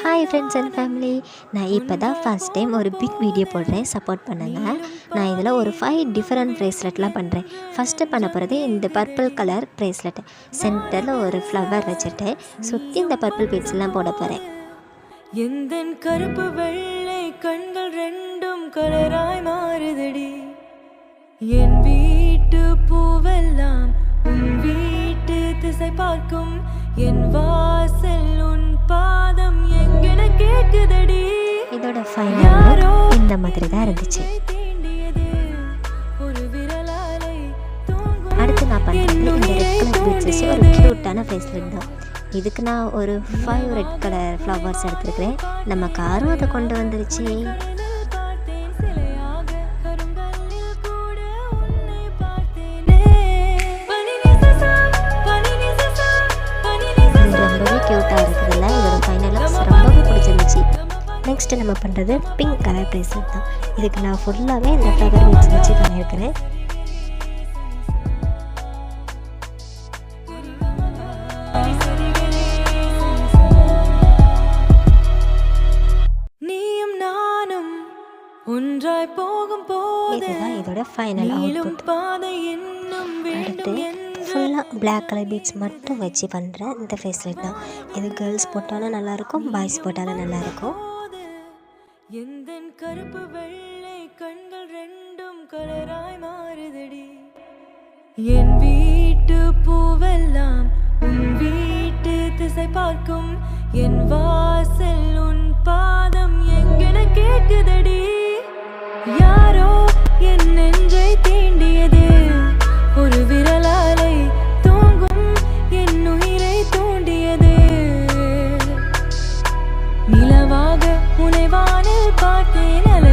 Hi friends and family, நான் இப்போ தான் ஃபஸ்ட் டைம் ஒரு பிக் வீடியோ போடுறேன், சப்போர்ட் பண்ணுங்கள். நான் இதில் ஒரு 5 டிஃப்ரெண்ட் ப்ரேஸ்லெட்லாம் பண்ணுறேன். ஃபஸ்ட்டு பண்ண போகிறது இந்த பர்பிள் கலர் ப்ரேஸ்லெட். சென்டரில் ஒரு ஃப்ளவர் வச்சுட்டு சுற்றி இந்த பர்பிள் பீட்ஸ்லாம் போட போகிறேன். எந்தன் கருப்பு வெள்ளை கண்கள் ரெண்டும் கலராய் மாறுதடி. என் வீட்டு பூவெல்லாம் உன் வீட்டு திசை பார்க்கும். என் வாசல் உன் பாதம் எங்கென கேட்குதடி. இதோட ஃபைனல் இந்த மாதிரி தான் இருந்துச்சு. அடுத்து நான் பண்ணுறது இந்த ரெட் கலர் பீட்ஸ் வச்சு ஒரு க்யூட்டான ஃபேஸ்லெட் தான். இதுக்கு நான் ஒரு 5 ரெட் கலர் ஃப்ளவர்ஸ் எடுத்துருக்கிறேன். நம்ம காரும் அதை கொண்டு வந்துருச்சு. ரொம்பவே க்யூட்டாக இருக்குதுல்ல. இதோட ஃபைனலாக ரொம்பவே பிடிச்சிருந்துச்சு. நெக்ஸ்ட்டு நம்ம பண்ணுறது பிங்க் கலர் ப்ரேஸ்லெட் தான். இதுக்கு நான் ஃபுல்லாகவே இந்த ஃப்ளவர் பீட்ஸ் வச்சு பண்ணியிருக்கிறேன். ஒன்றாய் போகும் போது இதுதான் இதோட ஃபைனல் அவுட்புட். அடுத்து ஃபுல்லாக பிளாக் கலர் பீட்ஸ் மட்டும் வச்சு பண்ணுற இந்த ஃபேஸ்லெட் தான். இது கேர்ள்ஸ் போட்டாலும் நல்லாயிருக்கும், பாய்ஸ் போட்டாலும் நல்லாயிருக்கும். எந்தன் கருப்பு வெள்ளை கண்கள் ரெண்டும் கலராய் மாறுதடி. என் வீட்டு பூவெல்லாம் உன் வீட்டு திசை பார்க்கும். என் வாசல் உன் பாதம் எங்கென கேட்குதடி. யாரோ என் நெஞ்சை தீண்டியது. ஒரு விரலாலை தூங்கும் என் உயிரை தூண்டியது. நிலவாக உனைவானில் பார்த்தேன்.